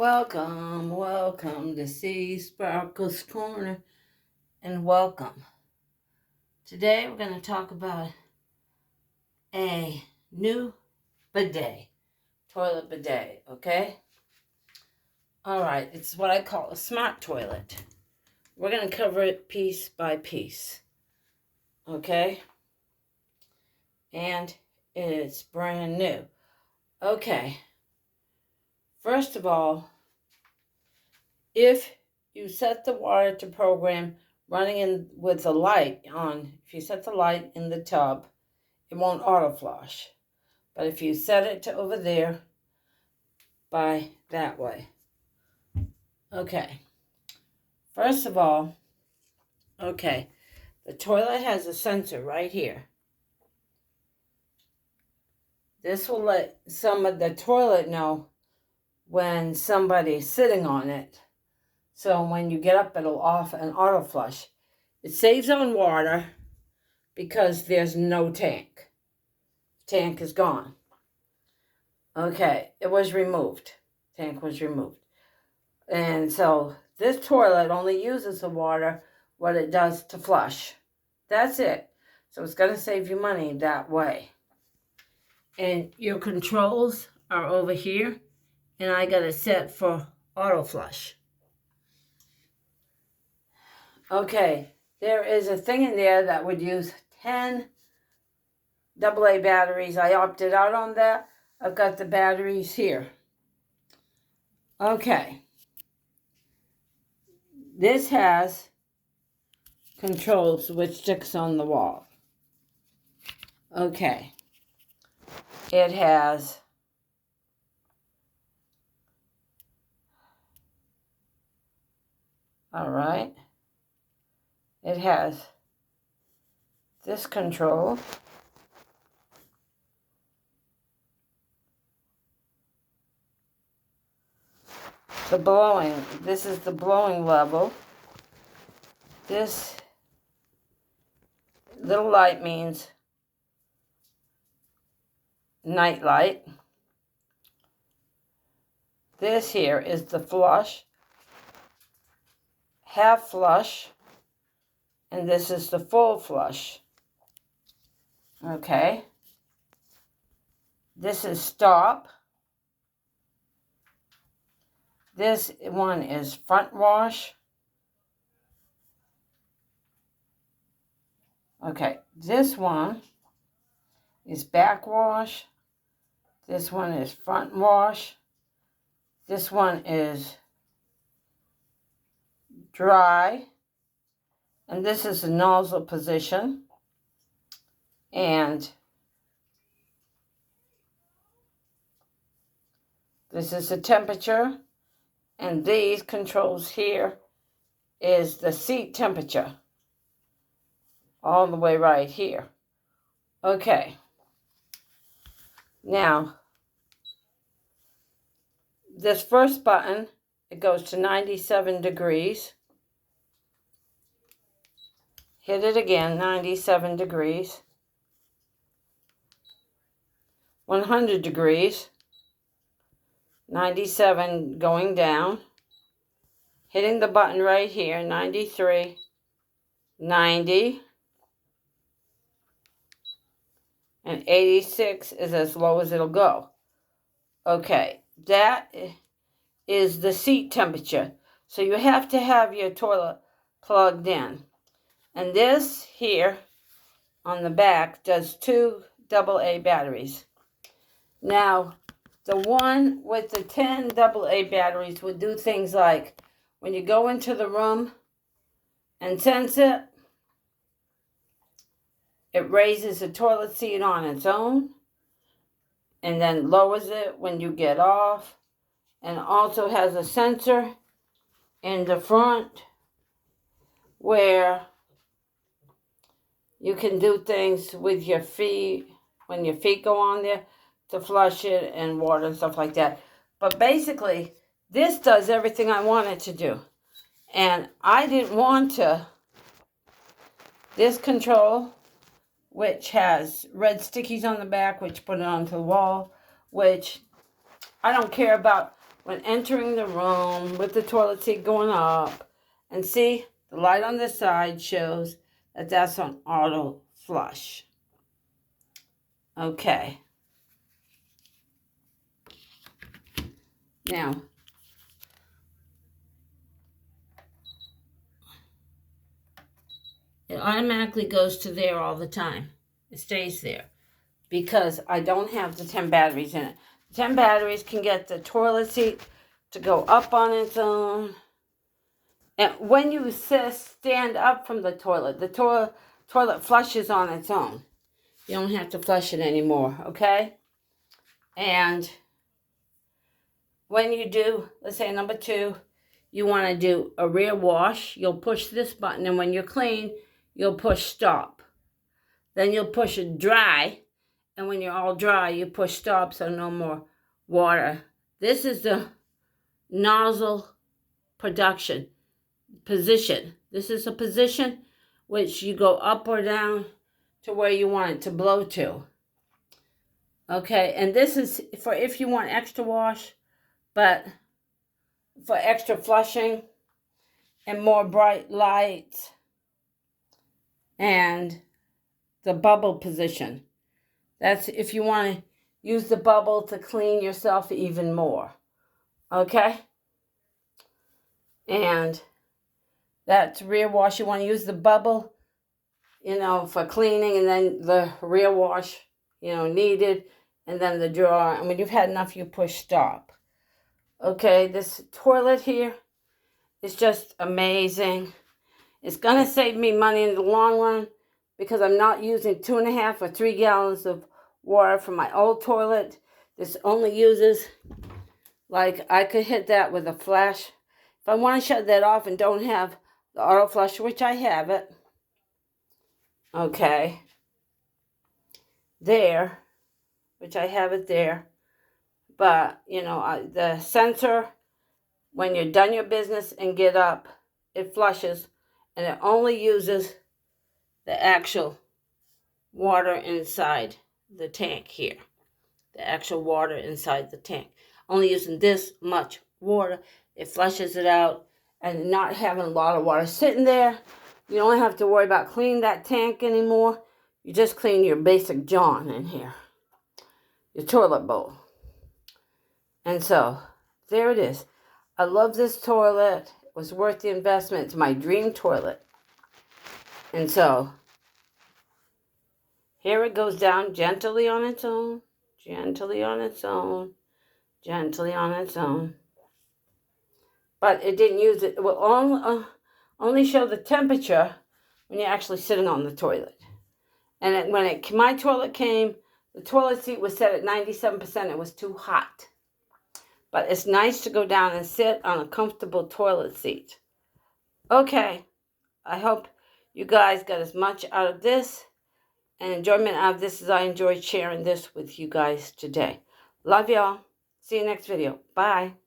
Welcome to Seasparkles Corner, and welcome. Today we're going to talk about a new bidet, toilet bidet, okay? All right, it's what I call a smart toilet. We're going to cover it piece by piece, okay? And it's brand new. Okay, first of all, if you set the water to program running in with the light on, if you set the light in the tub, it won't auto flush. But if you set it to over there, by that way. Okay. First of all, okay, the toilet has a sensor right here. This will let some of the toilet know when somebody's sitting on it. So when you get up, it'll off and auto flush. It saves on water because there's no tank. Tank is gone. Okay, it was removed. Tank was removed. And so this toilet only uses the water what it does to flush. That's it. So it's going to save you money that way. And your controls are over here. And I got it set for auto flush. Okay, there is a thing in there that would use 10 AA batteries. I opted out on that. I've got the batteries here. Okay. This has controls which sticks on the wall. Okay. It has it has this control. The blowing, this is the blowing level. This little light means night light. This here is the flush, half flush, and this is the full flush. Okay. This is stop. This one is front wash. Okay, this one is back wash. This one is front wash. This one is dry. And this is the nozzle position. And this is the temperature. And these controls here is the seat temperature. All the way right here. Okay. Now, this first button, it goes to 97 degrees. Hit it again, 97 degrees. 100 degrees. 97 going down. Hitting the button right here, 93, 90. And 86 is as low as it'll go. Okay, that is the seat temperature. So you have to have your toilet plugged in. And this here on the back does 2 AA batteries. Now, the one with the 10 AA batteries would do things like when you go into the room and sense it, it raises the toilet seat on its own and then lowers it when you get off, and also has a sensor in the front where you can do things with your feet when your feet go on there to flush it and water and stuff like that. But basically, this does everything I want it to do. And I didn't want to. This control, which has red stickies on the back, which put it onto the wall, which I don't care about when entering the room with the toilet seat going up. And see, the light on this side shows that that's on auto flush. Okay. Now, it automatically goes to there all the time. It stays there because I don't have the 10 batteries in it. 10 batteries can get the toilet seat to go up on its own. And when you stand up from the toilet flushes on its own. You don't have to flush it anymore, okay? And when you do, let's say number 2, you want to do a rear wash, you'll push this button, and when you're clean, you'll push stop. Then you'll push it dry, and when you're all dry, you push stop so no more water. This is the nozzle position. This is a position which you go up or down to where you want it to blow to. Okay, and this is for if you want extra wash, but for extra flushing and more bright lights, and the bubble position. That's if you want to use the bubble to clean yourself even more. Okay? And that's rear wash. You want to use the bubble, for cleaning, and then the rear wash, needed, and then the drawer. And when you've had enough, you push stop. Okay, this toilet here is just amazing. It's going to save me money in the long run because I'm not using 2.5 or 3 gallons of water from my old toilet. This only uses, I could hit that with a flash. If I want to shut that off and don't have the auto flush, which I have it, okay, there, which I have it there. But, the sensor, when you're done your business and get up, it flushes, and it only uses the actual water inside the tank here. The actual water inside the tank. Only using this much water, it flushes it out, and not having a lot of water sitting there. You don't have to worry about cleaning that tank anymore. You just clean your basic John in here. Your toilet bowl. And so, there it is. I love this toilet. It was worth the investment. It's my dream toilet. And so, here it goes down gently on its own. Gently on its own. Gently on its own. But it didn't use it. It will only show the temperature when you're actually sitting on the toilet. And when my toilet came, the toilet seat was set at 97%. It was too hot. But it's nice to go down and sit on a comfortable toilet seat. Okay. I hope you guys got as much out of this and enjoyment out of this as I enjoyed sharing this with you guys today. Love y'all. See you next video. Bye.